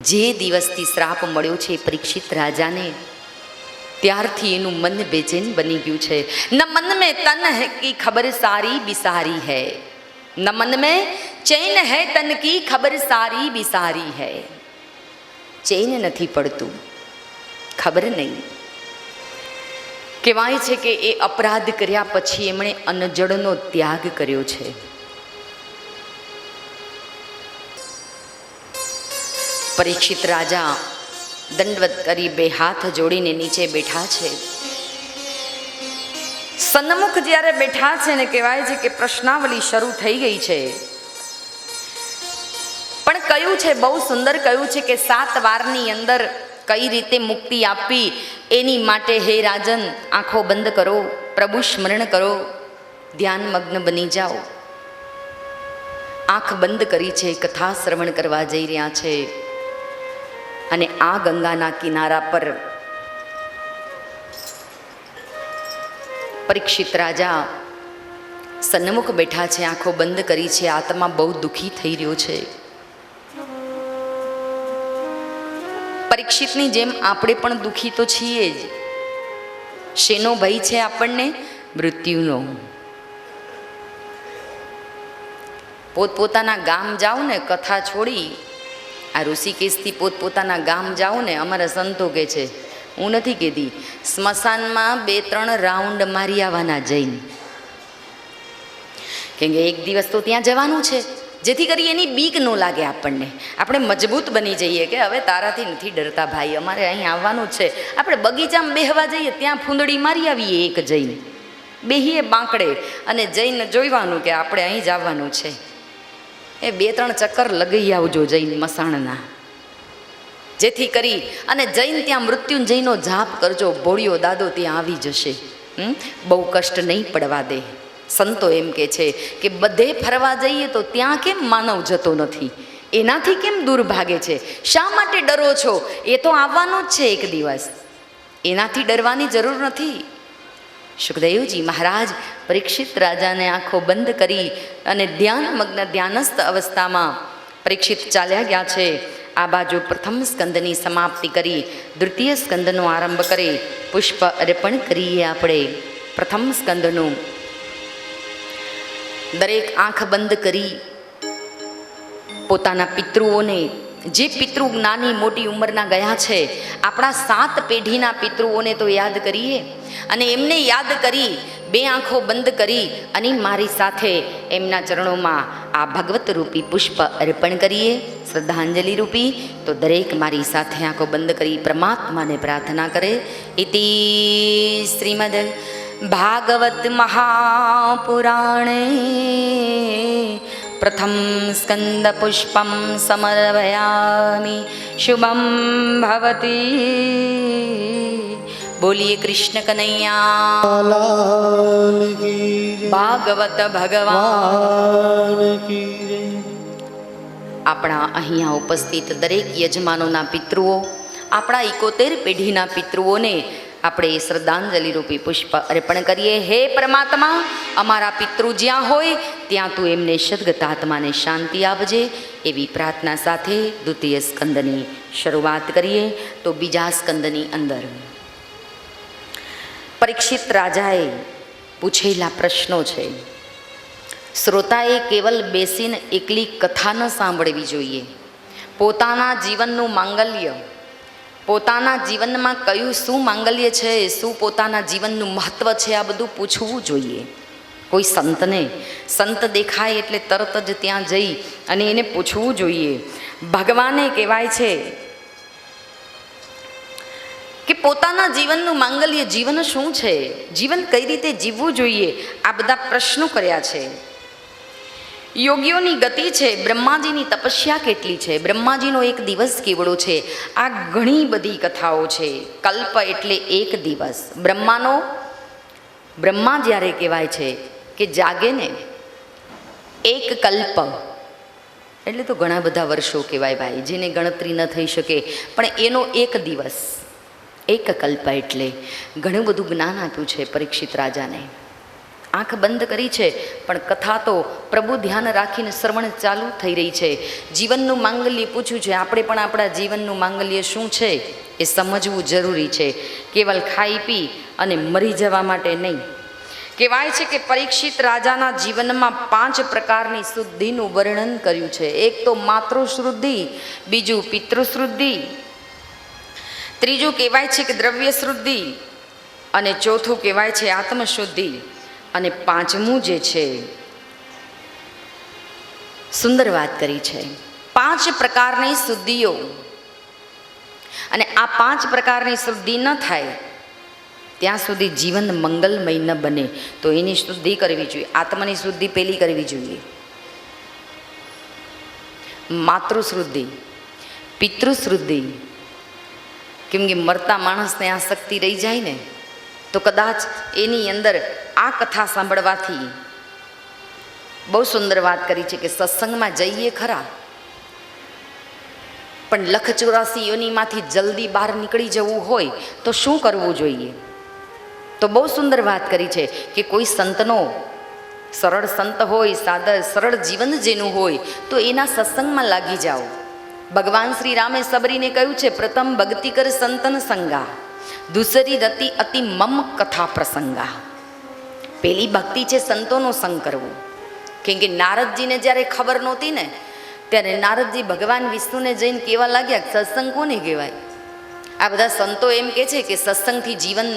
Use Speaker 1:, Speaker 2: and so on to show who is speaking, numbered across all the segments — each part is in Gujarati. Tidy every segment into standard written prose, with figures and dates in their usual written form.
Speaker 1: જે દિવસથી શ્રાપ મળ્યો છે પરીક્ષિત રાજાને, ત્યારથી એનું મન બેચેન બની ગયું છે. ન મન મેં તન હૈ કી ખબર સારી બિસારી હૈ, ન મન મેં ચૈન હૈ તન કી ખબર સારી બિસારી હૈ. ચૈન નથી પડતું, ખબર નહીં. કહેવાય છે કે એ અપરાધ કર્યા પછી એમણે અનજળનો ત્યાગ કર્યો છે. પરીક્ષિત રાજા દંડવત કરી બે હાથ જોડીને નીચે બેઠા છે. સન્મુખ જ્યારે બેઠા છે ને કહેવાય છે કે પ્રશ્નાવલી શરૂ થઈ ગઈ છે. પણ કયું છે, બહુ સુંદર કયું છે કે 7 વારની અંદર કઈ રીતે મુક્તિ આપવી એની માટે હે રાજન આંખો બંધ કરો, પ્રભુ સ્મરણ કરો, ધ્યાનમગ્ન બની જાઓ. આંખ બંધ કરી છે, કથા શ્રવણ કરવા જઈ રહ્યા છે. અને આ ગંગાના કિનારા પર પરીક્ષિત રાજા સન્મુખ બેઠા છે, આંખો બંધ કરી છે. આત્મા બહુ દુઃખી થઈ રહ્યો છે. પરીક્ષિતની જેમ આપણે પણ દુઃખી તો છીએ જ. શેનો ભય છે આપણને? મૃત્યુનો. પોતપોતાના ગામ જાઓ ને, કથા છોડી આ ઋષિકેશથી પોતપોતાના ગામ જાઓ ને, અમારા સંતો કહે છે, હું નથી કહેતી, સ્મશાનમાં 2-3 રાઉન્ડ મારી આવવાના જઈને. કેમ કે એક દિવસ તો ત્યાં જવાનું છે, જેથી કરી એની બીક ન લાગે આપણને. આપણે મજબૂત બની જઈએ કે હવે તારાથી નથી ડરતા ભાઈ, અમારે અહીં આવવાનું જ છે. આપણે બગીચામાં બેહવા જઈએ, ત્યાં ફૂંદડી મારી આવીએ એક જઈને, બેહીએ બાંકડે અને જઈને જોઈવાનું કે આપણે અહીં જ આવવાનું છે. એ 2-3 ચક્કર લગાઈ આવજો જઈને મસાણના, જેથી કરી અને જઈને ત્યાં મૃત્યુંજયનો જાપ કરજો. ભોળિયો દાદો ત્યાં આવી જશે, બહુ કષ્ટ નહીં પડવા દે. સંતો એમ કે છે કે બધે ફરવા જઈએ તો ત્યાં કેમ માનવ જતો નથી, એનાથી કેમ દૂર ભાગે છે, શા માટે ડરો છો? એ તો આવવાનો જ છે એક દિવસ, એનાથી ડરવાની જરૂર નથી. સુખદેવજી મહારાજ પરીક્ષિત રાજાને આંખો બંધ કરી અને ધ્યાનમગ્ન ધ્યાનસ્થ અવસ્થામાં પરીક્ષિત ચાલ્યા ગયા છે. આ બાજુ પ્રથમ સ્કંદની સમાપ્તિ કરી દ્વિતીય સ્કંદનો આરંભ કરી પુષ્પ અર્પણ કરીએ. આપણે પ્રથમ સ્કંદનું દરેક આંખ બંધ કરી પોતાના પિતૃઓને, જે પિતૃ નાની મોટી ઉંમરના ગયા છે, આપણા 7 પેઢીના પિતૃઓને તો યાદ કરીએ. અને એમને યાદ કરી 2 આંખો બંધ કરી અને મારી સાથે એમના ચરણોમાં આ ભગવત રૂપી પુષ્પ અર્પણ કરીએ, શ્રદ્ધાંજલિ રૂપી. તો દરેક મારી સાથે આંખો બંધ કરી પરમાત્માને પ્રાર્થના કરે. ઇતિ શ્રીમદ ભાગવત મહાપુરાણે પ્રથમ સ્કંદ પુષ્પમ સમર્પયામિ શુભમ ભવતી. બોલીએ કૃષ્ણ કનૈયા ભાગવત ભગવાન. આપણા અહીંયા ઉપસ્થિત દરેક યજમાનોના પિતૃઓ, આપણા 71 પેઢીના પિતૃઓને આપણે શ્રદ્ધાંજલિ રૂપી પુષ્પ અર્પણ કરીએ. હે પરમાત્મા, અમારા પિતૃ જ્યાં હોય ત્યાં તું એમને સદગત આત્માને શાંતિ આપજે, એવી પ્રાર્થના સાથે દ્વિતીય સ્કંદની શરૂઆત કરીએ. તો બીજા સ્કંદની અંદર પરીક્ષિત રાજાએ પૂછેલા પ્રશ્નો છે. શ્રોતાએ કેવલ બેસીને એકલી કથા ન સાંભળવી જોઈએ. પોતાના જીવનનું માંગલ્ય, પોતાના જીવનમાં કયું શું માંગલ્ય છે, શું પોતાના જીવનનું મહત્ત્વ છે, આ બધું પૂછવું જોઈએ. કોઈ સંતને, સંત દેખાય એટલે તરત જ ત્યાં જઈ અને એને પૂછવું જોઈએ. ભગવાને કહેવાય છે કે પોતાના જીવનનું માંગલ્ય, જીવન શું છે, જીવન કઈ રીતે જીવવું જોઈએ, આ બધા પ્રશ્નો કર્યા છે. યોગીઓની ગતિ છે, બ્રહ્માજીની તપસ્યા કેટલી છે, બ્રહ્માજીનો એક દિવસ કેવડો છે, આ ઘણી બધી કથાઓ છે. કલ્પ એટલે એક દિવસ. બ્રહ્મા જ્યારે કહેવાય છે કે જાગે ને, એક કલ્પ એટલે તો ઘણા બધા વર્ષો કહેવાય ભાઈ, જેને ગણતરી ન થઈ શકે, પણ એનો એક દિવસ, એક કલ્પ એટલે ઘણું બધું જ્ઞાન આપ્યું છે પરીક્ષિત રાજાને. આંખ બંધ કરી છે, પણ કથા તો પ્રભુ ધ્યાન રાખીને શ્રવણ ચાલુ થઈ રહી છે. જીવનનું માંગલ્ય પૂછ્યું છે. આપણે પણ આપણા જીવનનું માંગલ્ય શું છે એ સમજવું જરૂરી છે. કેવલ ખાઈ પી અને મરી જવા માટે નહીં. કહેવાય છે કે પરીક્ષિત રાજાના જીવનમાં 5 પ્રકારની શુદ્ધિનું વર્ણન કર્યું છે. એક તો માતૃશુદ્ધિ, બીજું પિતૃશુદ્ધિ, ત્રીજું કહેવાય છે કે દ્રવ્ય શુદ્ધિ, અને ચોથું કહેવાય છે આત્મશુદ્ધિ, અને પાંચમું જે છે સુંદર વાત કરી છે 5 પ્રકારની શુદ્ધિઓ. અને આ 5 પ્રકારની શુદ્ધિ ન થાય ત્યાં સુધી જીવન મંગલમય ન બને. તો એની શુદ્ધિ કરવી જોઈએ. આત્માની શુદ્ધિ પહેલી કરવી જોઈએ. માતૃશુદ્ધિ, પિતૃશુદ્ધિ, કેમ કે મરતા માણસને આ શક્તિ રહી જાય ને તો કદાચ એની અંદર આ કથા સાંભળવાથી બહુ સુંદર વાત કરી છે કે સત્સંગમાં જઈએ ખરા, પણ 184 યોનિમાંથી જલ્દી બહાર નીકળી જવું હોય તો શું કરવું જોઈએ? તો બહુ સુંદર વાત કરી છે કે કોઈ સંતનો, સરળ સંત હોય, સાદા સરળ જીવન જેનું હોય તો એના સત્સંગમાં લાગી જાઓ. ભગવાન શ્રી રામે સબરીને કહ્યું છે, પ્રથમ ભક્તિ કર સંતન સંગા, દૂસરી રતિ અતિ મમ કથા પ્રસંગા. પેલી ભક્તિ છે સંતોનો સંગ કરવો. કેમ કે નારદજીને જ્યારે ખબર નહોતી ને ત્યારે નારદજી ભગવાન વિષ્ણુને જઈને કહેવા લાગ્યા, સત્સંગ કોને કહેવાય? આ બધા સંતો એમ કહે છે કે સત્સંગથી જીવન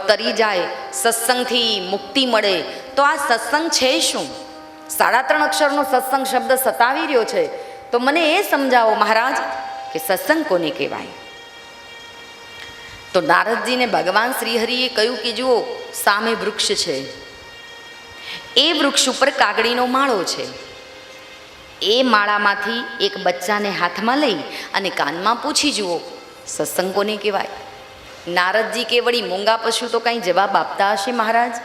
Speaker 1: તરી જાય, સત્સંગથી મુક્તિ મળે. તો આ સત્સંગ છે શું? 3.5 અક્ષરનો સત્સંગ શબ્દ સતાવી રહ્યો છે. તો મને એ સમજાવો મહારાજ કે સત્સંગ કોને કહેવાય? તો નારદજીને ભગવાન શ્રીહરિએ કહ્યું કે જુઓ, સામે વૃક્ષ છે, એ વૃક્ષ ઉપર કાગડીનો માળો છે. એ માળામાંથી એક બચ્ચાને હાથમાં લઈ અને કાનમાં પૂછી જુઓ, સત્સંગ કોને કહેવાય? નારદજી કે વળી મૂંગા પશુ તો કાંઈ જવાબ આપતા હશે મહારાજ,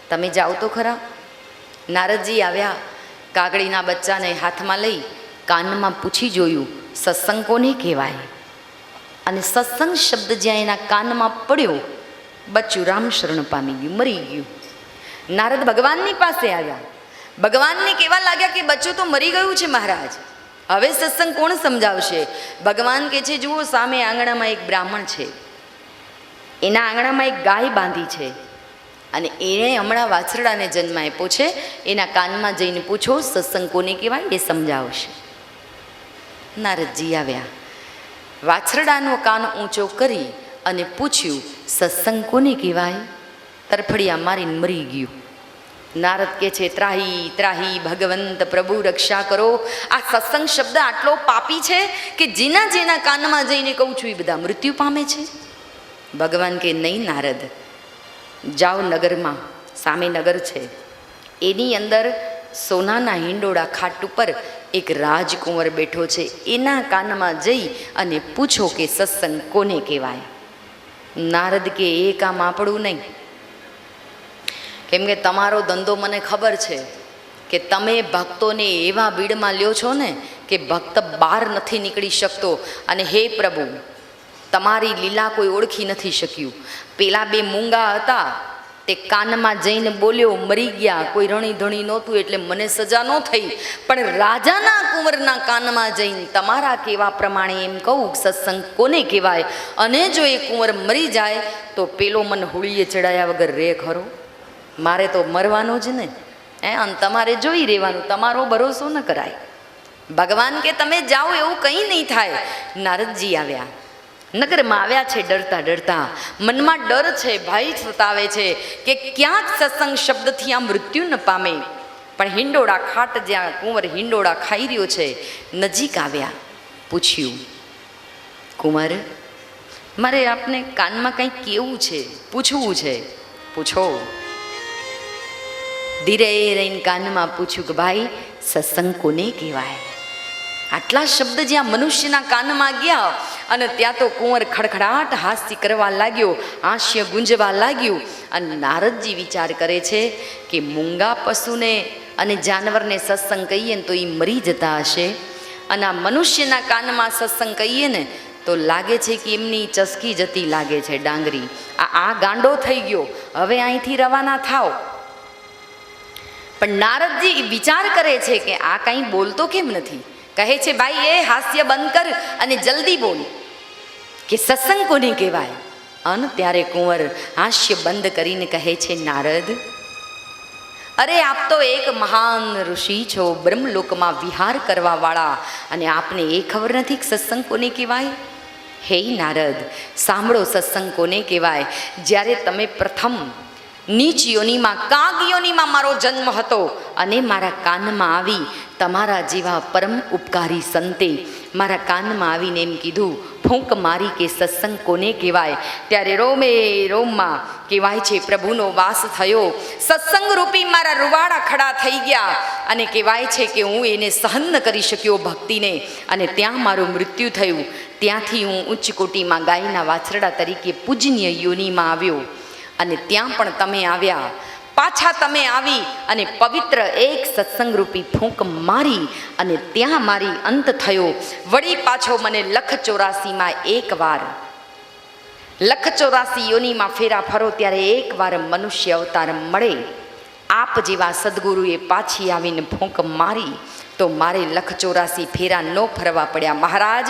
Speaker 1: તમે જાઓ તો ખરા. નારદજી આવ્યા, કાગડીના બચ્ચાને હાથમાં લઈ કાનમાં પૂછી જોયું, સત્સંગ કોને કહેવાય? અને સત્સંગ શબ્દ જ્યાં એના કાનમાં પડ્યો, બચ્ચું રામ શરણ પામી ગયું, મરી ગયું. નારદ ભગવાનની પાસે આવ્યા, ભગવાનને કહેવા લાગ્યા કે બચ્ચું તો મરી ગયું છે મહારાજ, હવે સત્સંગ કોણ સમજાવશે? ભગવાન કહે છે, જુઓ સામે આંગણામાં એક બ્રાહ્મણ છે, એના આંગણામાં એક ગાય બાંધી છે, અને એણે હમણાં વાછરડાને જન્મ આપ્યો છે. એના કાનમાં જઈને પૂછો, સત્સંગ કોને કહેવાય એ સમજાવશે. નારદજી આવ્યા, વાછરડાનો કાન ઊંચો કરી અને પૂછ્યું, સત્સંગ કોને કહેવાય? તરફડિયા મારીને મરી ગયું. નારદ કે છે, ત્રાહી ત્રાહી ભગવંત પ્રભુ રક્ષા કરો. આ સત્સંગ શબ્દ આટલો પાપી છે કે જેના જેના કાનમાં જઈને કહું છું એ બધા મૃત્યુ પામે છે. ભગવાન કે નહીં નારદ, જાઓ નગરમાં, સામે નગર છે, એની અંદર સોનાના હિંડોળા ખાટ ઉપર એક રાજકુંવર બેઠો છે, એના કાનમાં જઈ અને પૂછો કે સત્સંગ કોને કહેવાય? નારદ કે એ કામ આપણું નહીં. કેમ કે તમારો ધંધો મને ખબર છે કે તમે ભક્તોને એવા ભીડમાં લ્યો છો ને કે ભક્ત બહાર નથી નીકળી શકતો. અને હે પ્રભુ, તમારી લીલા કોઈ ઓળખી નથી શક્યું. પેલા 2 મૂંગા હતા, તે કાનમાં જઈને બોલ્યો, મરી ગયા, કોઈ રણી ધણી નહોતું એટલે મને સજા ન થઈ. પણ રાજાના કુંવરના કાનમાં જઈને તમારા કહેવા પ્રમાણે એમ કહું, સત્સંગ કોને કહેવાય? અને જો એ કુંવર મરી જાય તો પેલો મને હોળીએ ચડાયા વગર રે ખરો? મારે તો મરવાનો જ ને, અને તમારે જોઈ રહેવાનું, તમારો ભરોસો ન કરાય. ભગવાન કે તમે જાઓ, એવું કંઈ નહીં થાય. નારદજી આવ્યા, નગરમાં આવ્યા છે ડરતા ડરતા, મનમાં ડર છે, ભય સતાવે છે કે ક્યાંક સત્સંગ શબ્દથી આ મૃત્યુ ન પામે. પણ હિંડોળા ખાટ જ્યાં કુંવર હિંડોળા ખાઈ રહ્યો છે, નજીક આવ્યા, પૂછ્યું, કુંવર મારે આપને કાનમાં કંઈક કેવું છે, પૂછવું છે, પૂછો. ધીરે રહીને કાનમાં પૂછ્યું કે ભાઈ, સત્સંગ કોને કહેવાય? આટલા શબ્દ જ્યાં મનુષ્યના કાનમાં ગયા અને ત્યાં તો કુંવર ખડખડાટ હાસ્ય કરવા લાગ્યો, હાસ્ય ગુંજવા લાગ્યું. અને નારદજી વિચાર કરે છે કે મૂંગા પશુને અને જાનવરને સત્સંગ કહીએ ને તો એ મરી જતા હશે, અને આ મનુષ્યના કાનમાં સત્સંગ કહીએ ને તો લાગે છે કે એમની ચસકી જતી લાગે છે ડાંગરી. આ ગાંડો થઈ ગયો, હવે અહીંથી રવાના થાવ. પણ નારદજી વિચાર કરે છે કે આ કાંઈ બોલતો કેમ નથી. કહે છે ભાઈ એ હાસ્ય બંધ કર અને જલ્દી બોલ કે સત્સંગ કોને કહેવાય. અને ત્યારે કુંવર હાસ્ય બંધ કરીને કહે છે નારદ, અરે આપ તો એક મહાન ઋષિ છો, બ્રહ્મલોકમાં વિહાર કરવા વાળા, અને આપને એ ખબર નથી કે સત્સંગ કોને કહેવાય. હે નારદ, સાંભળો સત્સંગ કોને કહેવાય. જ્યારે તમે પ્રથમ નીચ યોનિમાં કાગ યોનિમાં મારો જન્મ હતો અને મારા કાનમાં આવી તમારા જેવા પરમ ઉપકારી સંતે મારા કાનમાં આવીને એમ કીધું, ફૂંક મારી કે સત્સંગ કોને કહેવાય, ત્યારે રોમે રોમમાં કહેવાય છે પ્રભુનો વાસ થયો. સત્સંગ રૂપી મારા રૂવાડા ખડા થઈ ગયા અને કહેવાય છે કે હું એને સહન ન કરી શક્યો ભક્તિને, અને ત્યાં મારું મૃત્યુ થયું. ત્યાંથી હું ઉચ્ચ કોટીમાં ગાયના વાછરડા તરીકે પૂજનીય યોનિમાં આવ્યો, અને ત્યાં પણ તમે આવ્યા. પાછા તમે આવી અને પવિત્ર એક સત્સંગરૂપી ફૂંક મારી અને ત્યાં મારી અંત થયો. વળી પાછો મને લખ 84માં એકવાર, લખ 84 યોનિમાં ફેરા ફરો ત્યારે એકવાર મનુષ્ય અવતાર મળે. આપ જેવા સદગુરુએ પાછી આવીને ફૂંક મારી તો મારે લખ 84 ફેરા ન ફરવા પડ્યા. મહારાજ,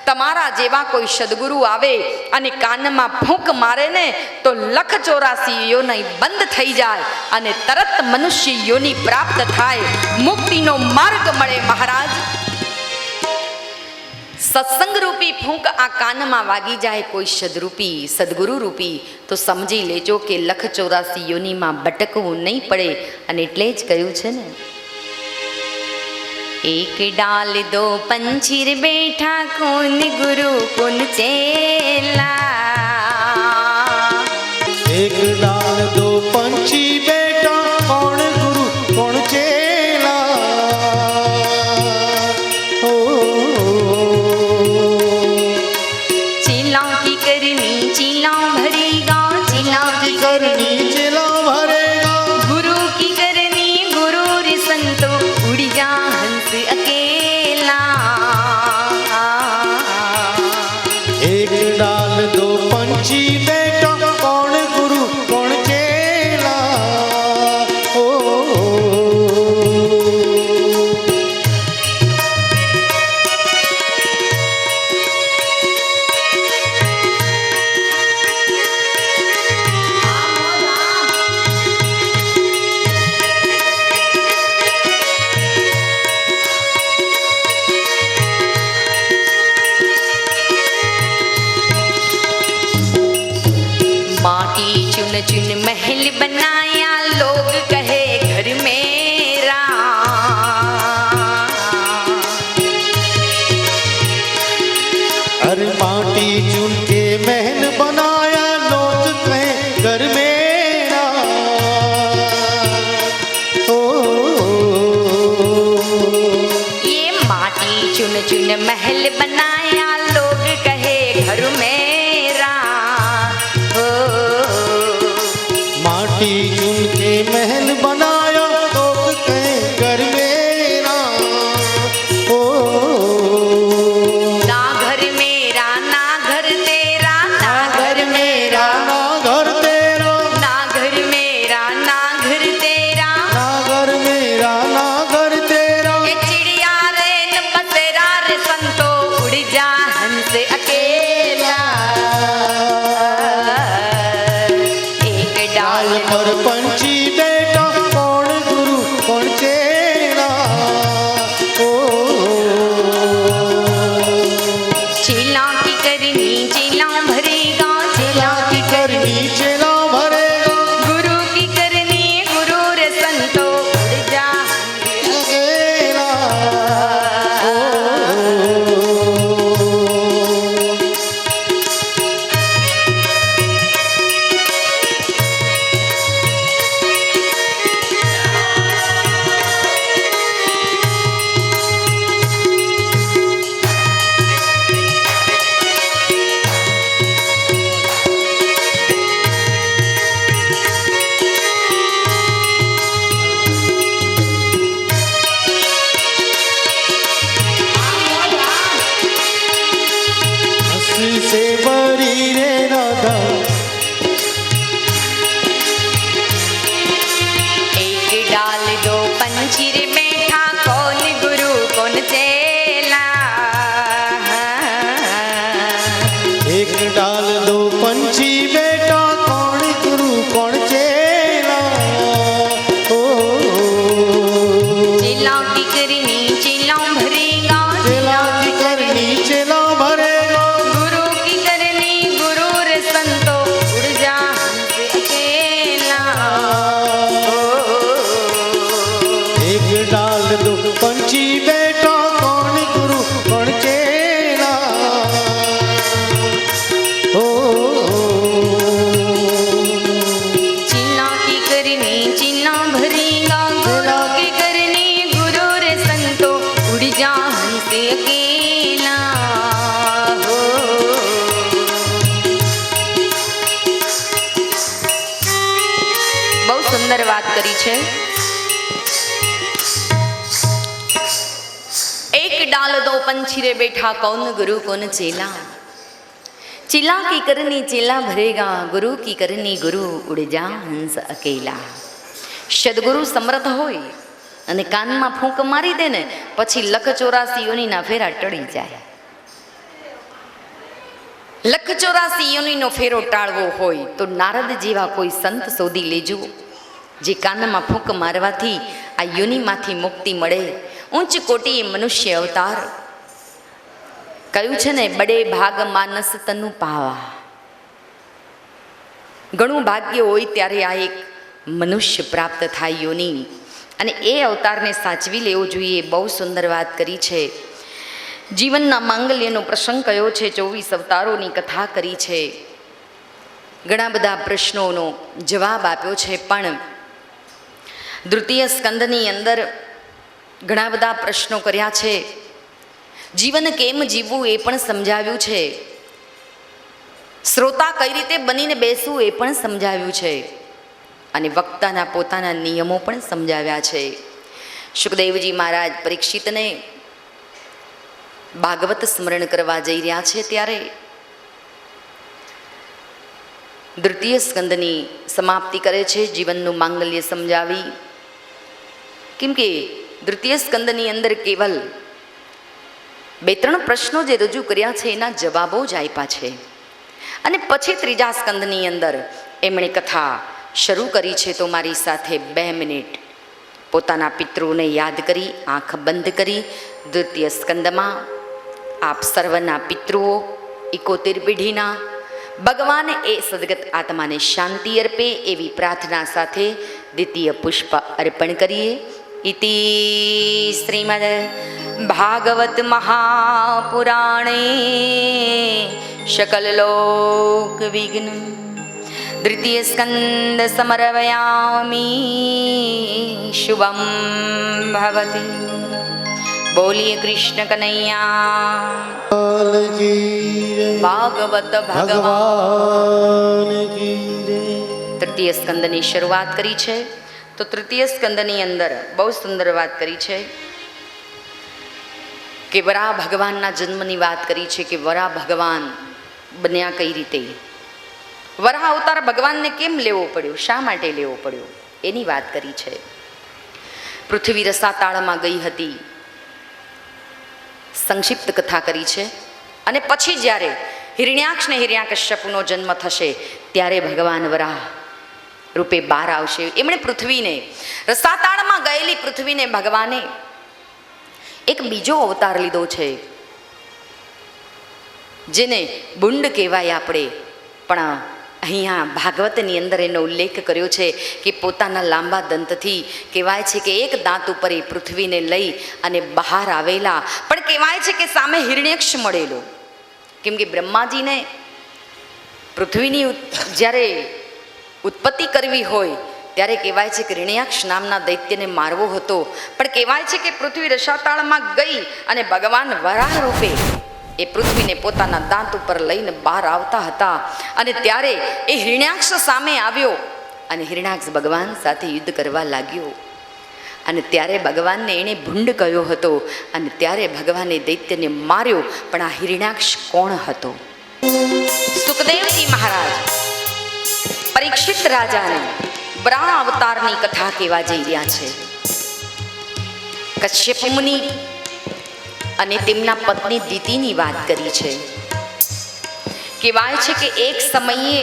Speaker 1: તમારા જેવા કોઈ સદગુરુ આવે અને કાનમાં ફૂંક મારે ને તો લખ 84 યોની બંધ થઈ જાય અને તરત મનુષ્ય યોની પ્રાપ્ત થાય, મુક્તિનો માર્ગ મળે. મહારાજ, સત્સંગ રૂપી ફૂંક આ કાનમાં વાગી જાય કોઈ સદરૂપી સદગુરુ રૂપી તો સમજી લેજો કે લખ 84 યોનીમાં ભટકવું નહીં પડે. અને એટલે જ કહ્યું છે ને, एक डाल दो पंछी बैठा कौन गुरु कौन चेला,
Speaker 2: एक डाल दो पंछी बैठा कौन गुरु कौन चेला. ओ
Speaker 1: चेला की करनी चेला भरेगा, चेला की करनी
Speaker 2: चेला भरेगा,
Speaker 1: गुरु की करनी गुरु रे संतो उड़ जा हंस अकेला.
Speaker 2: एक डाल दो पंछी बैठा कौन गुरु कौन चेला. ओ
Speaker 1: माटी चुन चुन महल बनाया लोग कहे घर मेरा,
Speaker 2: अरे माटी चुन के महल बनाया लोग कहे घर मेरा. ओ
Speaker 1: ये माटी चुन चुन महल बनाया लोग कहे घर मेरा.
Speaker 2: माटी चुन के महल बनाया लोग कहे घर मेरा. ओ
Speaker 1: ना घर मेरा ना घर तेरा, ना घर मेरा
Speaker 2: ना घर तेरा,
Speaker 1: ना घर मेरा ना घर तेरा.
Speaker 2: ना घर मेरा ना घर तेरा.
Speaker 1: ये चिड़िया रे न बसेरा रे संतो उड़ जा हंस अकेला. एक डाल
Speaker 2: पर पंछी बैठा कौन गुरु कौन चेला. ओ
Speaker 1: चेला की करनी चेला भरेगा, चेला की करनी
Speaker 2: चेला भरेगा,
Speaker 1: गुरु की करनी गुरु रे संतो उड़ जा.
Speaker 2: अकेला. ओ एक डाल दो पंछी बेटा कौन गुरु कौन चेला ओ
Speaker 1: चेला की करनी चेला भरेगा,
Speaker 2: चेला की करनी चेला भरेगा,
Speaker 1: गुरु की करनी गुरु रे संतो, उड़ जा हमसे अकेला।
Speaker 2: एक डाल दो पंछी बेटा कौन गुरु कौन चेला ओ
Speaker 1: चेला की करनी चेला भरेगा, गुरु की करनी गुरु रे संतो, उड़ जा हमसे अकेला। हो બહુ સુંદર વાત કરી છે। एक डाल दो पंछी रे बैठा कौन गुरु कौन चेला, चेला की करनी चेला भरेगा, गुरु की करनी गुरु उड़ जा हंस अकेला। સદગુરુ સમર્થ હોય અને કાનમાં ફૂંક મારી દે ને પછી લખ 84 યોનીના ફેરા ટળી જાય। લખ 84 યોનીનો ફેરો ટાળવો હોય તો નારદ જેવા કોઈ સંત શોધી લેજો, જે કાનમાં ફૂંક મારવાથી આ યોનીમાંથી મુક્તિ મળે। ઊંચ કોટી મનુષ્ય અવતાર કહ્યું છે ને, બડે ભાગ માનસ તનુ પાવા। ઘણું ભાગ્ય હોય ત્યારે આ એક મનુષ્ય પ્રાપ્ત થાય યોની, અને એ અવતારને સાચવી લેવો જોઈએ। બહુ સુંદર વાત કરી છે। જીવનના માંગલ્યનો પ્રસંગ કયો છે, 24 અવતારોની કથા કરી છે, ઘણા બધા પ્રશ્નોનો જવાબ આપ્યો છે। પણ દ્વિતીય સ્કંદની અંદર ઘણા બધા પ્રશ્નો કર્યા છે, જીવન કેમ જીવવું એ પણ સમજાવ્યું છે, શ્રોતા કઈ રીતે બનીને બેસવું એ પણ સમજાવ્યું છે, અને વક્તાના પોતાના નિયમો પણ સમજાવ્યા છે। સુખદેવજી મહારાજ પરીક્ષિતને ભાગવત સ્મરણ કરવા જઈ રહ્યા છે ત્યારે દ્વિતીય સ્કંદની સમાપ્તિ કરે છે, જીવનનું માંગલ્ય સમજાવી। કેમ કે દ્વિતીય સ્કંદની અંદર કેવલ 2-3 પ્રશ્નો જે રજૂ કર્યા છે એના જવાબો જ આપ્યા છે, અને પછી ત્રીજા સ્કંદની અંદર એમણે કથા શરૂ કરી છે। તો મારી સાથે 2 મિનિટ પોતાના પિતૃઓને યાદ કરી આંખ બંધ કરી દ્વિતીય સ્કંદમાં આપ સર્વના પિતૃઓ 71 પેઢીના ભગવાન એ સદગત આત્માને શાંતિ અર્પે એવી પ્રાર્થના સાથે દ્વિતીય પુષ્પ અર્પણ કરીએ। ઇતિ શ્રીમદ ભાગવત મહાપુરાણે શકલ લોક વિઘ્ન દ્વિતીય સ્કંદ સમર્પયામિ શુભમ ભવતી। બોલીએ કૃષ્ણ કનૈયા ભાગવત ભગવાન
Speaker 2: की जय।
Speaker 1: તૃતીય સ્કંદની શરૂઆત કરી છે। તો તૃતીય સ્કંદની અંદર બહુ સુંદર વાત કરી છે કે વરાહ ભગવાનના જન્મની વાત કરી છે, કે વરાહ ભગવાન બન્યા કઈ રીતે, વરાહ અવતાર ભગવાનને કેમ લેવો પડ્યો, શા માટે લેવો પડ્યો એની વાત કરી છે। પૃથ્વી રસાતાળમાં ગઈ હતી, સંક્ષિપ્ત કથા કરી છે, અને પછી જ્યારે હિરણ્યાક્ષ ને હિરણ્યકશ્યપનો જન્મ થશે ત્યારે ભગવાન વરાહ રૂપે બહાર આવશે। એમણે પૃથ્વીને, રસાતાળમાં ગયેલી પૃથ્વીને ભગવાને એક બીજો અવતાર લીધો છે, જેને બુંડ કહેવાય આપણે, પણ અહીંયા ભાગવતની અંદર એનો ઉલ્લેખ કર્યો છે કે પોતાના લાંબા દંતથી કહેવાય છે કે એક દાંત ઉપર એ પૃથ્વીને લઈ અને બહાર આવેલા, પણ કહેવાય છે કે સામે હિરણ્યક્ષ મળેલો। કેમ કે બ્રહ્માજીને પૃથ્વીની જ્યારે ઉત્પત્તિ કરવી હોય ત્યારે કહેવાય છે કે હિરણ્યાક્ષ નામના દૈત્યને મારવો હતો, પણ કહેવાય છે કે પૃથ્વી રસાતાળમાં ગઈ અને ભગવાન વરાહ રૂપે એ પૃથ્વીને પોતાના દાંત ઉપર લઈને બહાર આવતા હતા, અને ત્યારે એ હિરણ્યાક્ષ સામે આવ્યો અને હિરણ્યાક્ષ ભગવાન સાથે યુદ્ધ કરવા લાગ્યો, અને ત્યારે ભગવાનને એણે ભૂંડ કહ્યો હતો, અને ત્યારે ભગવાને દૈત્યને માર્યો। પણ આ હિરણ્યાક્ષ કોણ હતો? સુખદેવજી મહારાજ પરીક્ષિત રાજાને વરાહ અવતારની કથા કહેવા જઈ રહ્યા છે। કશ્યપ મુનિ અને તેમના પત્ની દિતિની વાત કરી છે। કહેવાય છે કે એક સમયે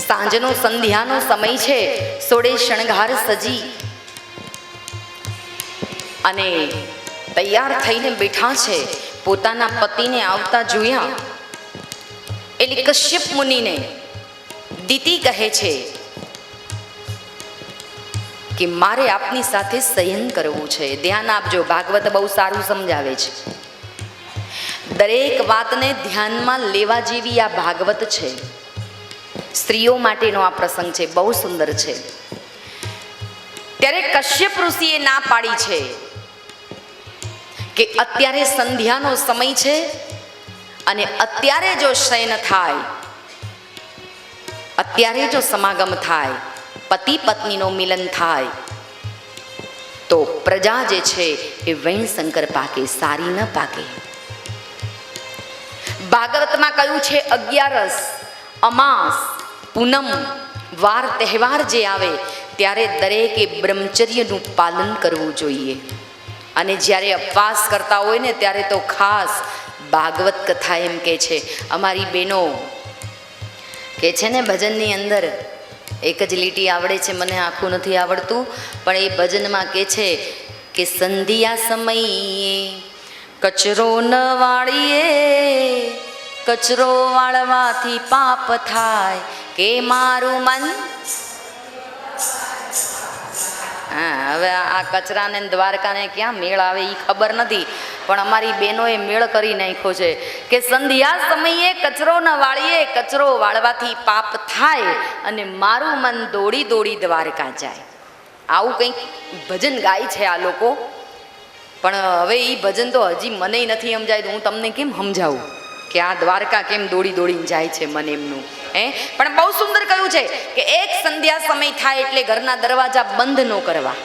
Speaker 1: સાંજનો સંધ્યાનો સમય છે, સોળે શણગાર સજી અને તૈયાર થઈને બેઠા છે. પોતાના પતિને આવતા જોયા એટલે કશ્યપ મુનિને દીતિ કહે છે કે મારે આપની સાથે શયન કરવું છે. ધ્યાન આપજો, ભાગવત બહુ સારું સમજાવે છે. દરેક વાતને ધ્યાનમાં લેવા જેવી આ ભાગવત છે. સ્ત્રીઓ માટેનો આ પ્રસંગ છે, બહુ સુંદર છે. ત્યારે કશ્યપ ઋષિએ ના પાડી છે કે અત્યારે સંધ્યાનો સમય છે અને અત્યારે જો શયન થાય, અત્યારે જો સમાગમ થાય, પતિ પત્નીનો મિલન થાય તો પ્રજા જે છે એ વૈણશંકર પાકે, સારી ન પાકે. ભાગવતમાં કહ્યું છે 11 અમાસ, પૂનમ, વાર તહેવાર જે આવે ત્યારે દરેકે બ્રહ્મચર્યનું પાલન કરવું જોઈએ. અને જ્યારે ઉપવાસ કરતા હોય ને ત્યારે તો ખાસ ભાગવત કથા એમ કે છે. અમારી બહેનો કે છે ને ભજનની અંદર એક જ લીટી આવડે છે, મને આખું નથી આવડતું, પણ એ ભજનમાં કે છે કે સંધ્યા સમયે કચરો ન વાળીએ, કચરો વાળવાથી પાપ થાય, કે મારું મન. હા, હવે આ કચરાને દ્વારકાને ક્યાં મેળ આવે એ ખબર નથી, પણ અમારી બહેનોએ મેળ કરી નાખ્યો છે કે સંધ્યા સમયે કચરો ન વાળીએ, કચરો વાળવાથી પાપ થાય અને મારું મન દોડી દોડી દ્વારકા જાય. આવું કંઈક ભજન ગાય છે આ લોકો. પણ હવે એ ભજન તો હજી મને નથી સમજાય, હું તમને કેમ સમજાવું કે આ દ્વારકા કેમ દોડી દોડીને જાય છે મને એમનું. પણ બહુ સુંદર કહ્યું છે કે એક સંધ્યા સમય થાય એટલે ઘરના દરવાજા બંધ ન કરવા.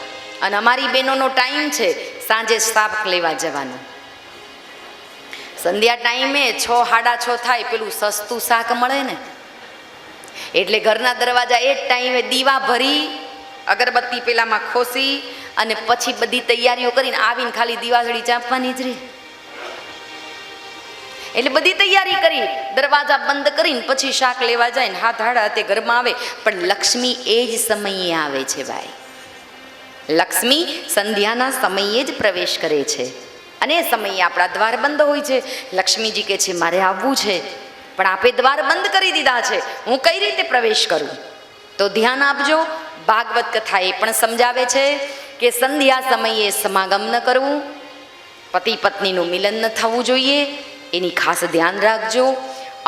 Speaker 1: અને અમારી બહેનોનો ટાઈમ છે સાંજે શાક લેવા જવાનો. સંધ્યા ટાઈમે 6:30 થાય, પેલું સસ્તું શાક મળે ને, એટલે ઘરના દરવાજા એ જ ટાઈમે દીવા ભરી, અગરબત્તી પેલામાં ખોસી અને પછી બધી તૈયારીઓ કરીને આવીને ખાલી દીવાસળી ચાંપવાની જ રહી. એટલે બધી તૈયારી કરી, દરવાજા બંધ કરીને પછી શાક લેવા જાય ને હાથ હાડા તે ઘરમાં આવે. પણ લક્ષ્મી એ જ સમયે આવે છે ભાઈ. લક્ષ્મી સંધ્યાના સમયે જ પ્રવેશ કરે છે અને એ સમયે આપણા દ્વાર બંધ હોય છે. લક્ષ્મીજી કહે છે મારે આવવું છે, પણ આપે દ્વાર બંધ કરી દીધા છે, હું કઈ રીતે પ્રવેશ કરું? તો ધ્યાન આપજો, ભાગવત કથા એ પણ સમજાવે છે કે સંધ્યા સમયે સમાગમ ન કરવું, પતિ પત્નીનું મિલન ન થવું જોઈએ, એની ખાસ ધ્યાન રાખજો.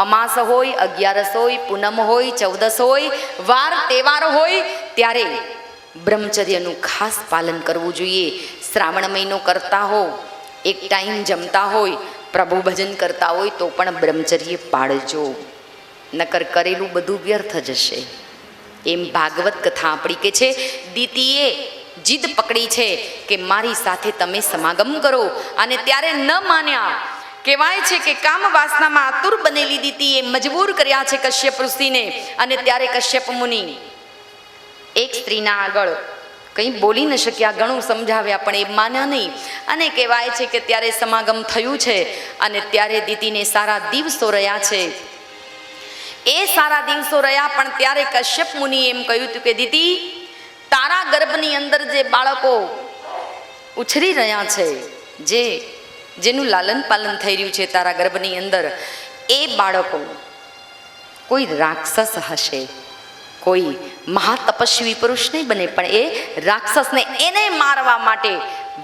Speaker 1: અમાસ હોય, 11 હોય, પૂનમ હોય, 14 હોય, વાર તહેવાર હોય ત્યારે બ્રહ્મચર્યનું ખાસ પાલન કરવું જોઈએ. શ્રાવણ મહિનો કરતા હો, એક ટાઈમ જમતા હોય, પ્રભુ ભજન કરતા હોય તો પણ બ્રહ્મચર્ય પાળજો, નકર કરેલું બધું વ્યર્થ જશે. એમ ભાગવત કથા આપણી કે છે દીતિએ જીદ પકડી છે કે મારી સાથે તમે સમાગમ કરો, અને ત્યારે ન માન્યા. કહેવાય છે કે કામ વાસનામાં આતુર બનેલી દીતીએ મજબૂર કર્યા છે કશ્યપ ઋષિને. અને ત્યારે કશ્યપ મુનિ એક સ્ત્રીના આગળ કંઈ બોલી ન શક્યા, ઘણું સમજાવ્યા પણ એ માન્યા નહીં. અને કહેવાય છે કે ત્યારે સમાગમ થયું છે અને ત્યારે દીતીને સારા દિવસો રહ્યા છે. એ સારા દિવસો રહ્યા પણ ત્યારે કશ્યપ મુનિએ એમ કહ્યું હતું કે દીતી, તારા ગર્ભની અંદર જે બાળકો ઉછરી રહ્યા છે, જેનું લાલન પાલન થઈ રહ્યું છે તારા ગર્ભની અંદર, એ બાળકો કોઈ રાક્ષસ હશે, કોઈ મહાતપસ્વી પુરુષ નહીં બને, પણ એ રાક્ષસને એને મારવા માટે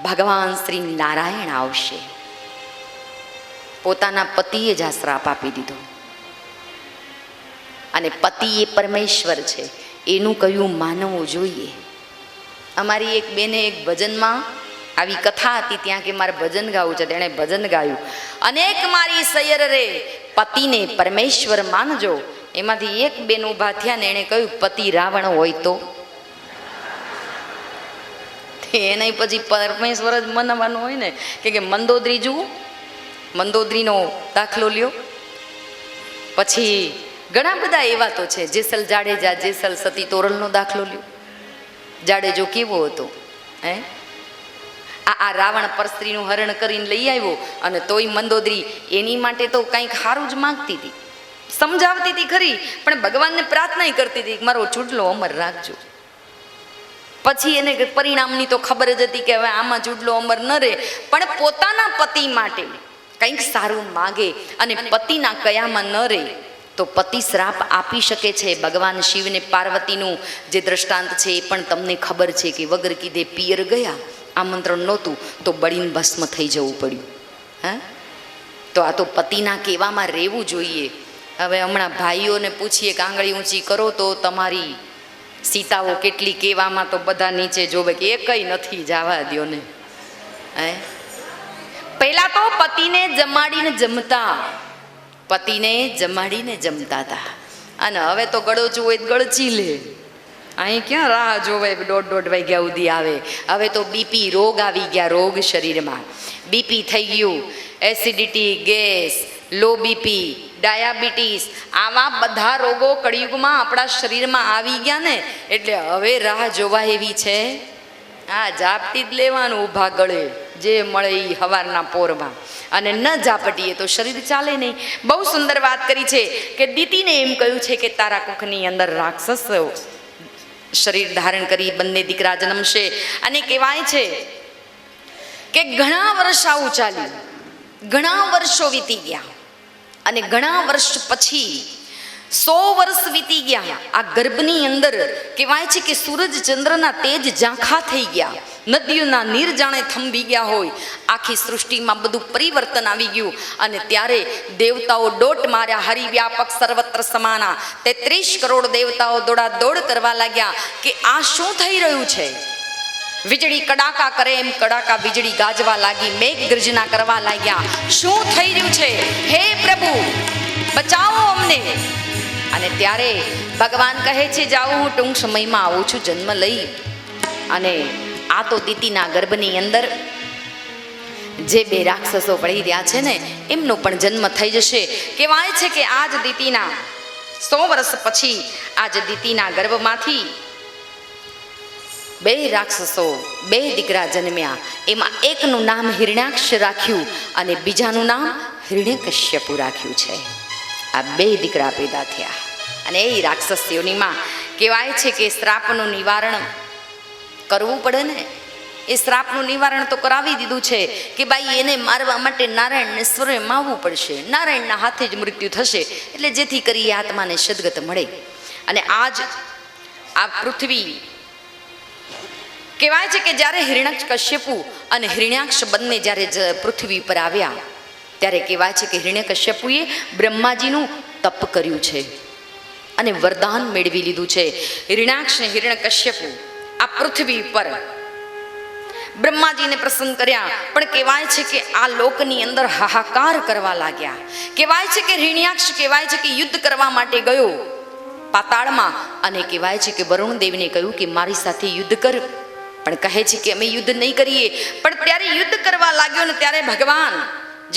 Speaker 1: ભગવાન શ્રી નારાયણ આવશે. પોતાના પતિએ જ આ શ્રાપ આપી દીધો. અને પતિ એ પરમેશ્વર છે, એનું કયું માનવું જોઈએ. અમારી એક બેને એક ભજનમાં આવી કથા હતી, ત્યાં કે મારે ભજન ગાવું છે, તેણે ભજન ગાયું, અનેક મારી સૈયર રે પતિને પરમેશ્વર માનજો. એમાંથી એક બેન ઊભા થયા ને એણે કહ્યું પતિ રાવણ હોય તો? એને પછી પરમેશ્વર જ મનાવવાનું હોય ને, કે મંદોદરી જુઓ, મંદોદરીનો દાખલો લ્યો. પછી ઘણા બધા એવા તો છે, જેસલ જાડેજા, જેસલ સતી તોરલનો દાખલો લ્યો. જાડેજો કેવો હતો, આ રાવણ પરસ્ત્રીનું હરણ કરીને લઈ આવ્યો, અને તોય મંદોદરી એની માટે તો કંઈક સારું જ માંગતી હતી. સમજાવતી હતી ખરી, પણ ભગવાનને પ્રાર્થના કરતી હતી કે મારો ચૂડલો અમર રાખજો. પછી એને પરિણામની તો ખબર જ હતી કે હવે આમાં ચૂડલો અમર ન રહે, પણ પોતાના પતિ માટે કંઈક સારું માગે અને પતિના કયામાં ન રહે તો પતિ શ્રાપ આપી શકે છે. ભગવાન શિવને પાર્વતીનું જે દ્રષ્ટાંત છે એ પણ તમને ખબર છે કે વગર કીધે પિયર ગયા, આમંત્રણ નહોતું તો બળીને ભસ્મ થઈ જવું પડ્યું. હા, તો આ તો પતિના કહેવામાં રહેવું જોઈએ. હવે હમણાં ભાઈઓને પૂછીએ કે આંગળી ઊંચી કરો તો તમારી સીતાઓ કેટલી કહેવામાં તો બધા નીચે જોવે કે એ કંઈ નથી, જવા દ્યો ને. હે, પહેલા તો પતિને જમાડીને જમતા, પતિને જમાડીને જમતા હતા, અને હવે તો ગળોચું હોય ગળચી લે. અહીં ક્યાં રાહ જોવે 1:30 વાગ્યા સુધી આવે. હવે તો બીપી રોગ આવી ગયા, રોગ શરીરમાં બીપી થઈ ગયું, acidity, gas, low BP, diabetes, આવા બધા રોગો કળિયુગમાં આપણા શરીરમાં આવી ગયા ને, એટલે હવે રાહ જોવા એવી છે. હા, ઝાપટી જ લેવાનું ઊભા ગળે જે મળે એ હવારના પોરમાં, અને ન ઝાપટીએ તો શરીર ચાલે નહીં. બહુ સુંદર વાત કરી છે કે દીતીને એમ કહ્યું છે કે તારા કુખની અંદર રાક્ષસ શરીર ધારણ કરી બંને દીકરા જન્મશે. અને કહેવાય છે કે ઘણા વર્ષ આવું ચાલ્યું, ઘણા વર્ષો વીતી ગયા, અને ઘણા વર્ષ પછી 100 વર્ષ વીતી ગયા. આ ગર્ભની અંદર કહેવાય છે કે સૂરજ ચંદ્રના તેજ ઝાંખા થઈ ગયા, નદીઓના નીર જાણે થંભી ગયા હોય, આખી સૃષ્ટિમાં બધું પરિવર્તન આવી ગયું. અને ત્યારે દેવતાઓ દોટ માર્યા, હરિવ્યાપક સર્વત્ર સમાના. 33 કરોડ દેવતાઓ દોડાદોડ કરવા લાગ્યા કે આ શું થઈ રહ્યું છે. વીજળી કડાકા કરે એમ કડાકા વીજળી ગાજવા લાગી, મેઘ ગર્જના કરવા લાગ્યા. શું થઈ રહ્યું છે? હે પ્રભુ, બચાવો અમને. અને ત્યારે ભગવાન કહે છે જાઓ, હું ટૂંક સમયમાં આવું છું જન્મ લઈ. અને આ તો દીતીના ગર્ભની અંદર જે 2 રાક્ષસો પડી રહ્યા છે ને એમનો પણ જન્મ થઈ જશે. કહેવાય છે કે આજ દીતીના 100 વર્ષ પછી આજ દીતીના ગર્ભમાંથી 2 રાક્ષસો, 2 દીકરા જન્મ્યા. એમાં એકનું નામ હિરણ્યાક્ષ રાખ્યું અને બીજાનું નામ હિરણ્યકશ્યપુ રાખ્યું છે. આ 2 દીકરા પેદા થયા. અને એ રાક્ષસ યોનિમાં કહેવાય છે કે શ્રાપનું નિવારણ કરવું પડે ને. એ શ્રાપનું નિવારણ તો કરાવી દીધું છે કે ભાઈ એને મારવા માટે નારાયણને સ્વરે માવવું પડશે, નારાયણના હાથે જ મૃત્યુ થશે, એટલે જેથી કરી આત્માને સદગત મળે. અને આજ આ પૃથ્વી કહેવાય છે કે જ્યારે હિરણ્યકશ્યપુ અને હિરણ્યાક્ષ બંને જ્યારે પૃથ્વી પર આવ્યા ત્યારે કહેવાય છે કે હિરણ્યકશ્યપુએ બ્રહ્માજીનું તપ કર્યું છે અને વરદાન મેળવી લીધું છે. હિરણ્યાક્ષ ને હિરણ્યકશ્યપુ આ પૃથ્વી પર બ્રહ્માજીને પ્રસન્ન કર્યા, પણ કહેવાય છે કે આ લોકની અંદર હાહાકાર કરવા લાગ્યા. કહેવાય છે કે હિરણ્યાક્ષ કહેવાય છે કે યુદ્ધ કરવા માટે ગયો પાતાળમાં, અને કહેવાય છે કે વરુણ દેવને કહ્યું કે મારી સાથે યુદ્ધ કર, પણ કહે છે કે અમે યુદ્ધ નહીં કરીએ. પણ ત્યારે યુદ્ધ કરવા લાગ્યો ને ત્યારે ભગવાન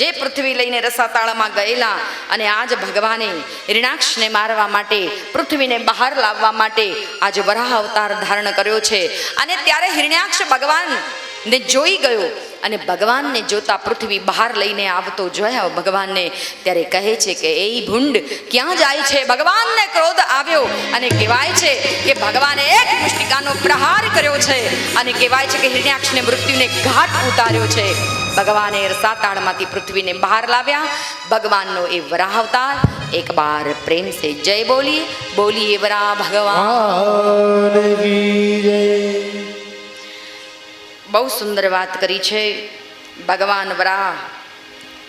Speaker 1: જે પૃથ્વી લઈને રસાતાળમાં ગયેલા, અને આજ ભગવાને હિરણ્યાક્ષને મારવા માટે, પૃથ્વીને બહાર લાવવા માટે આજ વરાહ અવતાર ધારણ કર્યો છે. અને ત્યારે હિરણ્યાક્ષ ભગવાનને જોઈ ગયો, અને ભગવાનને જોતા પૃથ્વી બહાર લઈને આવતો જોયા ભગવાનને, ત્યારે કહે છે કે એ ભૂંડ ક્યાં જાય છે. ભગવાનને ક્રોધ આવ્યો અને કહેવાય છે કે ભગવાને એક મુષ્ટિકાનો પ્રહાર કર્યો છે, અને કહેવાય છે કે હિરણ્યાક્ષને મૃત્યુને ઘાટ ઉતાર્યો છે. ભગવાને રસાતાળમાંથી પૃથ્વીને બહાર લાવ્યા. ભગવાનનો એ વરાહ અવતાર એક બાર પ્રેમ સે જય બોલીએ, બોલીએ વરાહ ભગવાન. બહુ સુંદર વાત કરી છે. ભગવાન વરાહ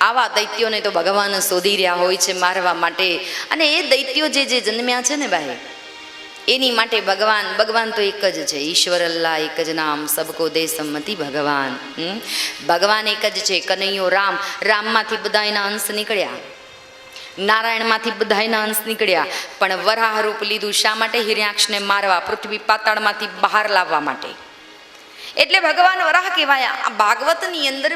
Speaker 1: આવા દૈત્યોને તો ભગવાન શોધી રહ્યા હોય છે મારવા માટે. અને એ દૈત્યો જે જન્મ્યા છે ને ભાઈ, એની માટે ભગવાન તો એક જ છે, ઈશ્વર અલ્લાહ એક જ નામ, સબકો દે સંમતિ ભગવાન. ભગવાન એક જ છે, કનૈયો રામ. રામમાંથી બધા એના અંશ નીકળ્યા, નારાયણમાંથી બધા એના અંશ નીકળ્યા, પણ વરાહ રૂપ લીધું શા માટે? હિરણ્યાક્ષને મારવા, પૃથ્વી પાતાળમાંથી બહાર લાવવા માટે. એટલે ભગવાન વરાહ કહેવાયા. આ ભાગવતની અંદર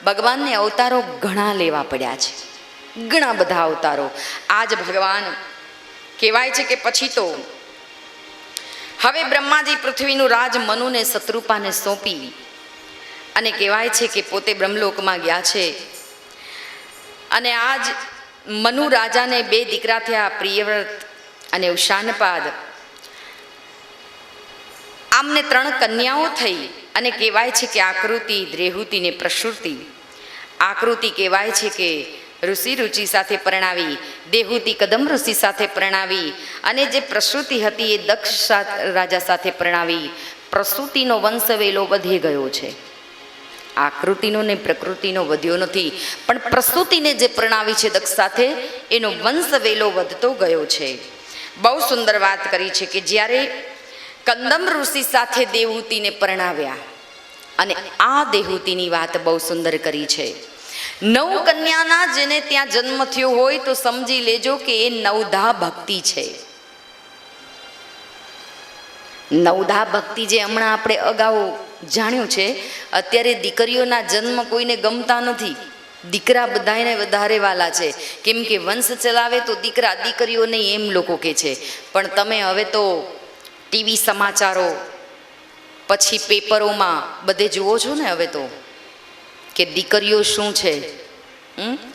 Speaker 1: ભગવાનને અવતારો ઘણા લેવા પડ્યા છે, ઘણા બધા અવતારો. આજ ભગવાન કહેવાય છે કે પછી તો હવે બ્રહ્માજી પૃથ્વીનું રાજ મનુને શત્રુપાને સોંપી, અને કહેવાય છે કે પોતે બ્રહ્મલોકમાં ગયા છે. અને આજ મનુ રાજાને 2 દીકરા થયા, પ્રિયવ્રત અને ઉશાનપાદ. આમને 3 કન્યાઓ થઈ અને કહેવાય છે કે આકૃતિ, દ્રેહુતિ ને પ્રસૃતિ. આકૃતિ કહેવાય છે કે ઋષિ રુચિ સાથે પરણાવી, દેહુતિ કદમ ઋષિ સાથે પરણાવી, અને જે પ્રસૃતિ હતી એ દક્ષ રાજા સાથે પરણાવી. પ્રસૂતિનો વંશ વેલો વધી ગયો છે. આકૃતિનો ને પ્રકૃતિનો વધ્યો નથી, પણ પ્રસૂતિને જે પરણાવી છે દક્ષ સાથે, એનો વંશ વેલો વધતો ગયો છે. બહુ સુંદર વાત કરી છે કે જ્યારે કંદમ ઋષિ સાથે દેહુતિને પરણાવ્યા, અને આ દેહુતિની વાત બહુ સુંદર કરી છે. 9 કન્યાના જેને ત્યાં જન્મ થયો હોય તો સમજી લેજો કે એ નવધા ભક્તિ છે. નવધા ભક્તિ જે હમણાં આપણે અગાઉ જાણ્યું છે, અત્યારે દીકરીઓના જન્મ કોઈને ગમતા નથી. દીકરા બધાને વધારે વાલા છે, કેમ કે વંશ ચલાવે તો દીકરા, દીકરીઓ નહીં એમ લોકો કહે છે. પણ તમે હવે તો ટીવી સમાચારો પછી પેપરોમાં બધે જુઓ છો ને હવે તો, કે દીકરીઓ શું છે.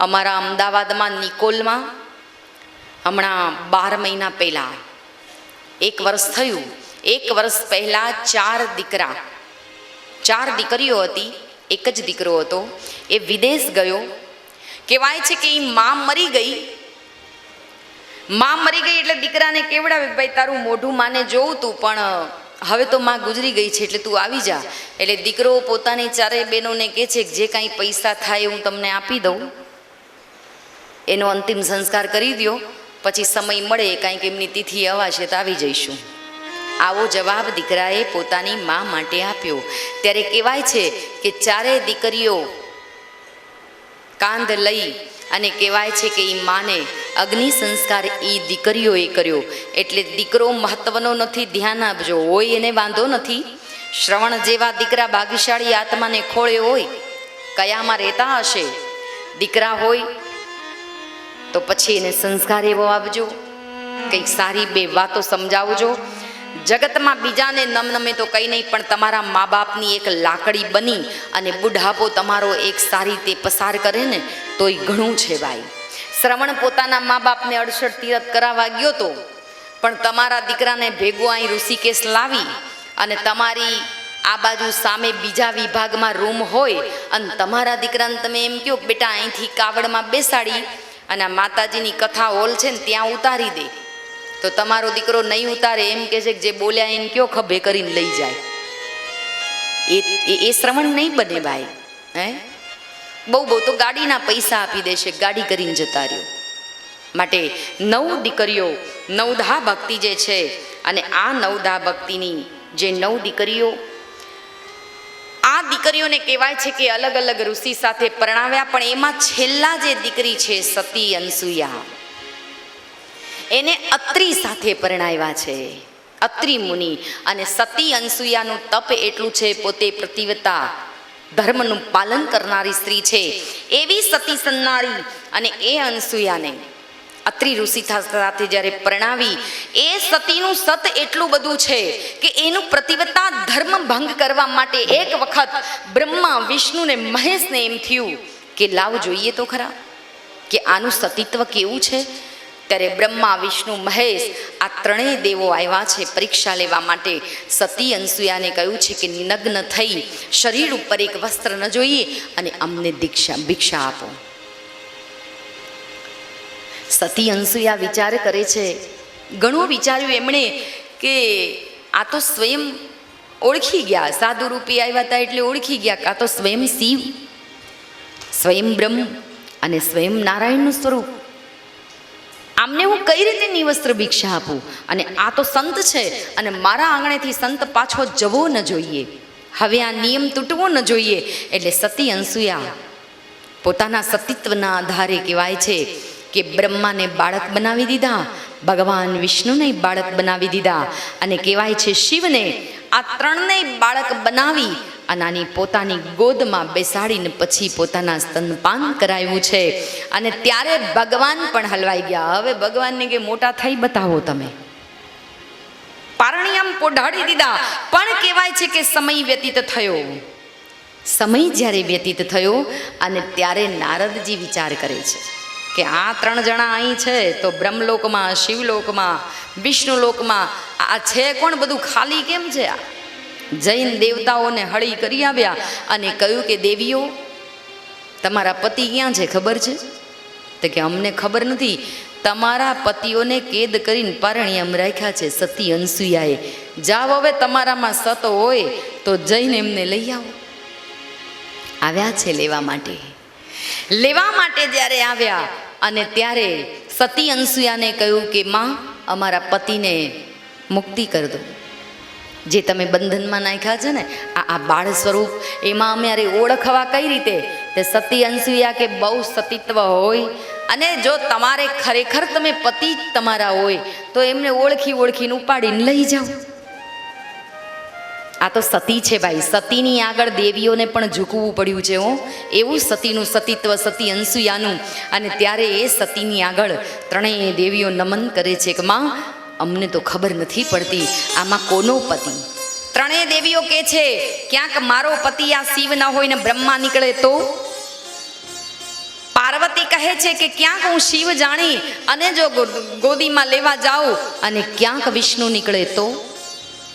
Speaker 1: અમારા અમદાવાદમાં નિકોલમાં હમણાં 12 મહિના પહેલાં 1 વર્ષ થયું, 1 વર્ષ પહેલાં 4 દીકરા, 4 દીકરીઓ હતી, એક જ દીકરો હતો. એ વિદેશ ગયો. કહેવાય છે કે એ માં મરી ગઈ. માં મરી ગઈ એટલે દીકરાને કેવડાવે, ભાઈ તારું મોઢું માને જોવું તું, પણ હવે તો માં ગુજરી ગઈ છે એટલે તું આવી જા. એટલે દીકરો પોતાની 4 બહેનોને કહે છે કે જે કાંઈ પૈસા થાય હું તમને આપી દઉં, એનો અંતિમ સંસ્કાર કરી દો, પછી સમય મળે કાંઈક એમની તિથિ અવાશે તો આવી જઈશું. આવો જવાબ દીકરાએ પોતાની મા માટે આપ્યો. ત્યારે કહેવાય છે કે 4 દીકરીઓ કાંધ લઈ અને કહેવાય છે કે એ માને અગ્નિ સંસ્કાર એ દીકરીઓએ કર્યો. એટલે દીકરો મહત્વનો નથી, ધ્યાન આપજો. હોય એને વાંધો નથી. શ્રવણ જેવા દીકરા ભાગ્યશાળી આત્માને ખોળે હોય, કયામાં રહેતા હશે. દીકરા હોય તો પછી એને સંસ્કાર એવો આપજો, કંઈક સારી 2 વાતો સમજાવજો. જગતમાં બીજાને નમે તો કંઈ નહીં, પણ તમારા મા બાપની એક લાકડી બની અને બુઢાપો તમારો એક સારી રીતે પસાર કરે ને તોય ઘણું છે ભાઈ. શ્રવણ પોતાના મા બાપને 68 તીરથ કરાવવા ગયો તો, પણ તમારા દીકરાને ભેગો અહીં ઋષિકેશ લાવી અને તમારી આ બાજુ સામે બીજા વિભાગમાં રૂમ હોય અને તમારા દીકરાને તમે એમ કહો બેટા અહીંથી કાવડમાં બેસાડી અને આ માતાજીની કથા હોલ છે ને ત્યાં ઉતારી દે, તો તમારો દીકરો નહીં ઉતારે. એમ કહે છે કે જે બોલ્યા એને કયો ખભે કરીને લઈ જાય. એ શ્રવણ નહીં બને ભાઈ. બહુ તો ગાડીના પૈસા આપી દેશે, ગાડી કરીને જતા રહ્યો. માટે 9 દીકરીઓ, નવધા ભક્તિ જે છે, અને આ નવધા ભક્તિની જે 9 દીકરીઓ, આ દીકરીઓને કહેવાય છે કે અલગ અલગ ઋષિ સાથે પરણાવ્યા. પણ એમાં છેલ્લા જે દીકરી છે સતી અનસુયા, એને અત્રિ સાથે પરણાવ્યા છે. અત્રિ મુનિ. અને સતી અનસુયાનું તપ એટલું છે, પોતે પ્રતિવતા ધર્મનું પાલન કરનારી સ્ત્રી છે એવી સતી સન્નારી. અને એ અનસુયાને અત્રિ ઋષિ સાથે જ્યારે પરણાવી, એ સતીનું સત એટલું બધું છે કે એનું પ્રતિવતા ધર્મ ભંગ કરવા માટે એક વખત બ્રહ્મા, વિષ્ણુ ને મહેશને એમ થયું કે લાવ જોઈએ તો ખરા કે આનું સતીત્વ કેવું છે. ત્યારે બ્રહ્મા, વિષ્ણુ, મહેશ આ 3 દેવો આવ્યા છે પરીક્ષા લેવા માટે. સતી અનસુયાને કહ્યું છે કે નિનગ્ન થઈ શરીર ઉપર એક વસ્ત્ર ન જોઈએ અને અમને ભિક્ષા આપો. સતી અનસુયા વિચાર કરે છે, ઘણું વિચાર્યું એમણે કે આ તો સ્વયં ઓળખી ગયા, સાધુ રૂપી આવ્યા હતા એટલે ઓળખી ગયા કે આ તો સ્વયં શિવ, સ્વયં બ્રહ્મ અને સ્વયં નારાયણનું સ્વરૂપ. આમને હું કઈ રીતે નિવસ્ત્ર ભિક્ષા આપું? અને આ તો સંત છે અને મારા આંગણેથી સંત પાછો જવો ન જોઈએ, હવે આ નિયમ તૂટવો ન જોઈએ. એટલે સતી અનસુયા પોતાના સતીત્વના આધારે કહેવાય છે કે બ્રહ્માને બાળક બનાવી દીધા, ભગવાન વિષ્ણુને બાળક બનાવી દીધા, અને કહેવાય છે શિવને આ 3ને બાળક બનાવી અને આની પોતાની ગોદમાં બેસાડીને પછી પોતાના સ્તનપાન કરાવ્યું છે. અને ત્યારે ભગવાન પણ હલવાઈ ગયા. હવે ભગવાનને કે મોટા થઈ બતાવો તમે, પારણિયામ પોઢાડી દીધા. પણ કહેવાય છે કે સમય વ્યતીત થયો. સમય જ્યારે વ્યતીત થયો અને ત્યારે નારદજી વિચાર કરે છે કે આ 3 જણા અહીં છે તો બ્રહ્મલોકમાં, શિવલોકમાં, વિષ્ણુલોકમાં આ છે કોણ? બધું ખાલી કેમ છે? આ જૈન દેવતાઓને હળી કરી આવ્યા અને કહ્યું કે દેવીઓ, તમારા પતિ ક્યાં છે ખબર છે? તો કે અમને ખબર નથી. તમારા પતિઓને કેદ કરીને પારણિયામ રાખ્યા છે સતી અનસુયાએ. જાઓ હવે, તમારામાં સત હોય તો જઈને એમને લઈ આવો. આવ્યા છે લેવા માટે. લેવા માટે જ્યારે આવ્યા અને ત્યારે સતી અનસુયાને કહ્યું કે માં, અમારા પતિને મુક્તિ કરી દો. જે તમે બંધનમાં નાખ્યા છે ને, આ બાળ સ્વરૂપ, એમાં અમારે ઓળખવા કઈ રીતે? તે સતી અનસુયા કે બહુ સતીત્વ હોય અને જો તમારે ખરેખર તમે પતિ જ તમારા હોય તો એમને ઓળખીને ઉપાડીને લઈ જાઓ. આ તો સતી છે ભાઈ. સતીની આગળ દેવીઓને પણ ઝૂકવું પડ્યું છે હો. એવું સતીનું સતીત્વ, સતી અનસુયાનું. અને ત્યારે એ સતીની આગળ 3 દેવીઓ નમન કરે છે કે માં, અમને તો ખબર નથી પડતી આમાં કોનો પતિ. 3 દેવીઓ કે છે ક્યાંક મારો પતિ આ શિવ ન હોય ને બ્રહ્મા નીકળે તો? પાર્વતી કહે છે કે ક્યાંક હું શિવ જાણી અને જો ગોદીમાં લેવા જાઉં અને ક્યાંક વિષ્ણુ નીકળે તો?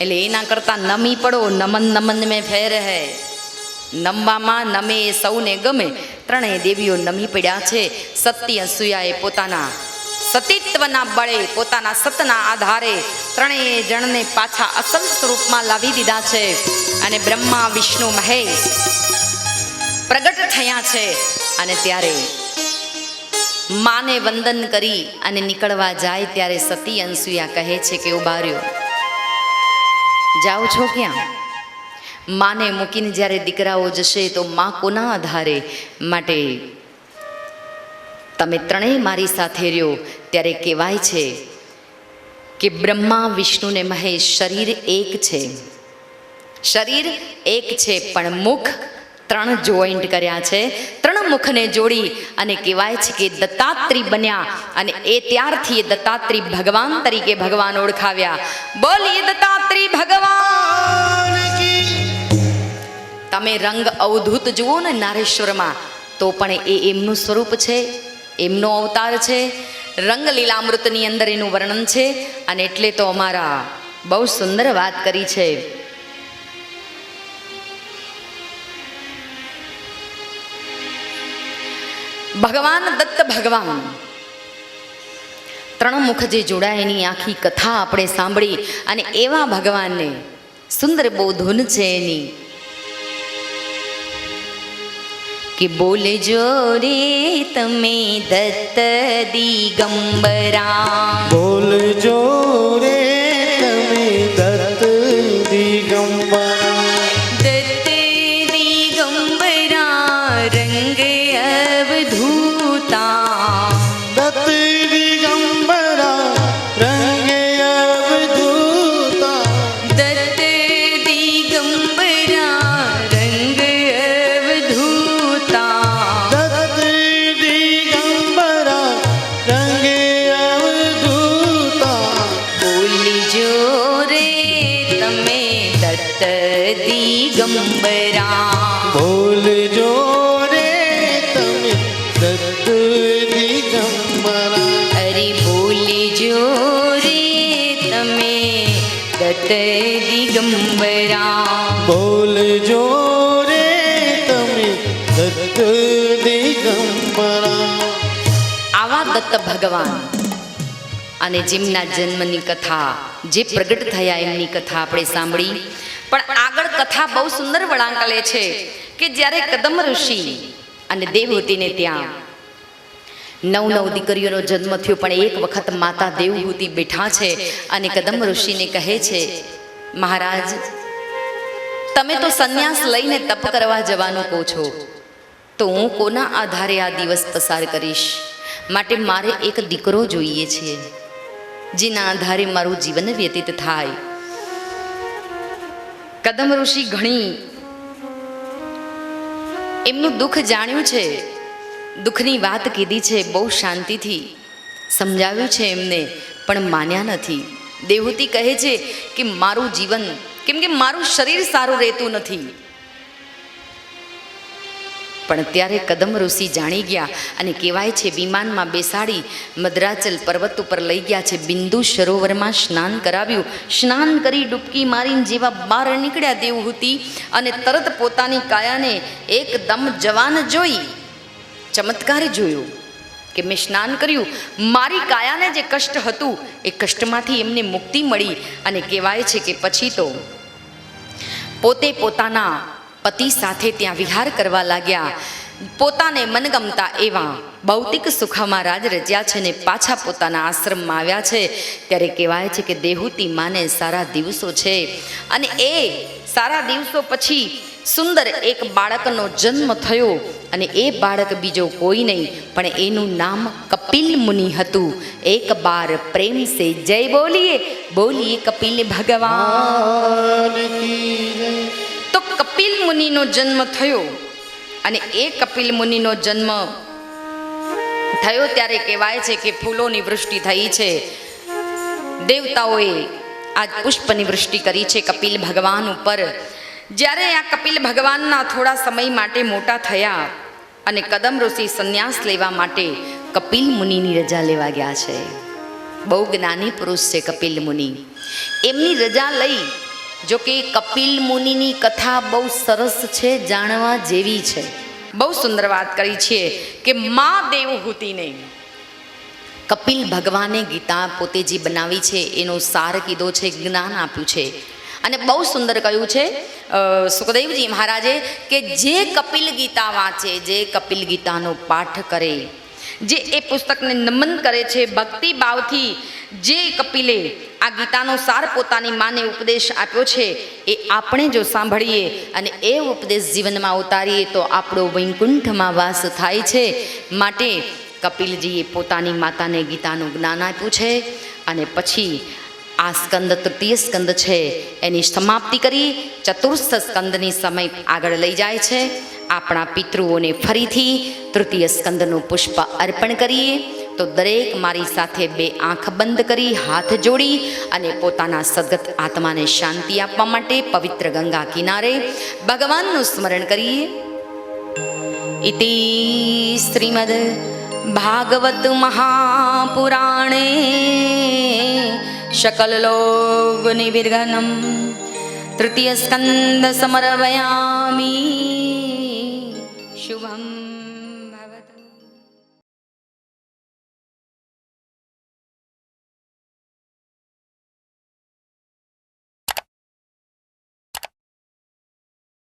Speaker 1: એટલે એના કરતાં નમી પડો. નમન મેં ફેર હે. નમવામાં નમે એ સૌને ગમે. 3 દેવીઓ નમી પડ્યા છે. સતી અનસુયાએ પોતાના સતીત્વના બળે, પોતાના સતના આધારે 3 જણને પાછા અસલ સ્વરૂપમાં લાવી દીધા છે. અને બ્રહ્મા, વિષ્ણુ, મહેશ પ્રગટ થયા છે. અને ત્યારે માને વંદન કરી અને નીકળવા જાય ત્યારે સતી અનસુયા કહે છે કે ઉભા રહ્યો, જાઓ છો ક્યાં? માને મૂકીને જ્યારે દીકરાઓ જશે તો માં કોના આધારે? માટે તમે 3 મારી સાથે રહ્યો. ત્યારે કહેવાય છે કે બ્રહ્મા, વિષ્ણુ ને મહેશ શરીર એક છે. શરીર એક છે પણ મુખ 3 જોઈન્ટ કર્યા છે. 3 મુખને જોડી અને કહેવાય છે કે દત્તાત્રી બન્યા. અને એ ત્યારથી એ દત્તાત્રી ભગવાન તરીકે ભગવાન ઓળખાવ્યા. બોલીએ દત્તાત્રી ભગવાન કી. તમે રંગ અવધૂત જુઓ ને નારેશ્વરમાં, તો પણ એ એમનું સ્વરૂપ છે, એમનો અવતાર છે. રંગ લીલામૃતની અંદર એનું વર્ણન છે. અને એટલે તો અમારા બહુ સુંદર વાત કરી છે. ભગવાન દત્ત ભગવાન 3 મુખ જે જોડાય એની આખી કથા આપણે સાંભળી. અને એવા ભગવાનને સુંદર બહુ ધૂન છે એની કે બોલજો રે તમે દત્ત દિગંબરા.
Speaker 2: બોલજો રે તમે દત્ત દિગંબરા.
Speaker 1: દત્ત દિગંબરા રંગ અવધૂતા.
Speaker 2: દત્ત દિગંબરા રંગ અવધૂતા.
Speaker 1: દત્ત દિગંબરા રંગ અવધૂતા.
Speaker 2: દત્ત દિગંબરા રંગ અવધૂતા.
Speaker 1: બોલજો રે તમે દત્ત દિગંબરા.
Speaker 2: બોલજો રે તમે દત્ત દિગંબરા.
Speaker 1: અરે બોલજો રે તમે દત્ત દિગંબરા.
Speaker 2: બોલજો રે તમે દત્ત દિગંબરા.
Speaker 1: આવા દત્ત ભગવાન અને જેમના જન્મની કથા, જે પ્રગટ થયા એમની કથા આપણે સાંભળી. પણ આગળ કથા બહુ સુંદર વળાંક લે છે કે જ્યારે કદમ ઋષિ અને દેવહૂતિને ત્યાં 9 દીકરીઓનો જન્મ થયો. પણ એક વખત માતા દેવહૂતિ બેઠા છે અને કદમ ઋષિને કહે છે, મહારાજ તમે તો સંન્યાસ લઈને તપ કરવા જવાનું કહો છો, તો હું કોના આધારે આ દિવસ પસાર કરીશ? માટે મારે એક દીકરો જોઈએ છે જેના આધારે મારું જીવન વ્યતીત થાય. કદમ ઋષિ ઘણી એમનું દુઃખ જાણ્યું છે, દુઃખની વાત કીધી છે, બહુ શાંતિથી સમજાવ્યું છે એમને, પણ માન્યા નથી. દેવહૂતિ કહે છે કે મારું જીવન, કેમ કે મારું શરીર સારું રહેતું નથી, પણ ત્યારે કદમ ઋષિ જાણી ગયા અને કહેવાય છે વિમાનમાં બેસાડી મદ્રાચલ પર્વત ઉપર લઈ ગયા છે. બિંદુ સરોવરમાં સ્નાન કરાવ્યું. સ્નાન કરી ડૂબકી મારીને જેવા બહાર નીકળ્યા દેવહૂતિ અને તરત પોતાની કાયાને એકદમ જવાન જોઈ ચમત્કાર જોયો કે મેં સ્નાન કર્યું, મારી કાયાને જે કષ્ટ હતું એ કષ્ટમાંથી એમને મુક્તિ મળી. અને કહેવાય છે કે પછી તો પોતે પોતાના પતિ સાથે ત્યાં વિહાર કરવા લાગ્યા. પોતાને મનગમતા એવા ભૌતિક સુખમાં રાજ રચ્યા છે ને પાછા પોતાના આશ્રમમાં આવ્યા છે. ત્યારે કહેવાય છે કે દેહૂતિ માને સારા દિવસો છે અને એ સારા દિવસો પછી સુંદર એક બાળકનો જન્મ થયો. અને એ બાળક બીજો કોઈ નહીં પણ એનું નામ કપિલ મુનિ હતું. એક બાર પ્રેમ સે જય બોલીએ, બોલીએ કપિલ ભગવાન. તો કપિલ મુનિનો જન્મ થયો અને એ કપિલ મુનિનો જન્મ થયો ત્યારે કહેવાય છે કે ફૂલોની વૃષ્ટિ થઈ છે. દેવતાઓએ આજ પુષ્પની વૃષ્ટિ કરી છે કપિલ ભગવાન ઉપર. જ્યારે આ કપિલ ભગવાનના થોડા સમય માટે મોટા થયા અને કદમ ઋષિ સંન્યાસ લેવા માટે કપિલ મુનિની રજા લેવા ગયા છે. બહુ જ્ઞાની પુરુષ છે કપિલ મુનિ. એમની રજા લઈ, જો કે કપિલ મુનિની કથા બહુ સરસ છે, જાણવા જેવી છે. બહુ સુંદર વાત કરી છે કે મા દેવહૂતિને કપિલ ભગવાને ગીતા પોતે જે બનાવી છે એનો સાર કીધો છે, જ્ઞાન આપ્યું છે. અને બહુ સુંદર કહ્યું છે સુખદેવજી મહારાજે કે જે કપિલ ગીતા વાંચે, જે કપિલ ગીતાનો પાઠ કરે, જે એ પુસ્તકને નમન કરે છે ભક્તિ ભાવથી, જે કપિલે આ ગીતાનો સાર પોતાની માને ઉપદેશ આપ્યો છે એ આપણે જો સાંભળીએ અને એ ઉપદેશ જીવનમાં ઉતારીએ તો આપણો વૈકુંઠમાં વાસ થાય છે. માટે કપિલજીએ પોતાની માતાને ગીતાનું જ્ઞાન આપ્યું છે અને પછી આ સ્કંદ તૃતીય સ્કંદ છે એની સમાપ્તિ કરી ચતુર્થ સ્કંદની સમય આગળ લઈ જાય છે. આપણા પિતૃઓને ફરીથી તૃતીય સ્કંદનું પુષ્પ અર્પણ કરીએ. તો દરેક મારી સાથે બે આંખ બંધ કરી હાથ જોડી અને પોતાના સદગત આત્માને શાંતિ આપવા માટે પવિત્ર ગંગા કિનારે ભગવાનનું સ્મરણ કરીએ. ઇતિ શ્રીમદ ભાગવત મહાપુરાણે શકલલોક નિર્ગનમ તૃતીય સ્કંદ સમર્પયામિ.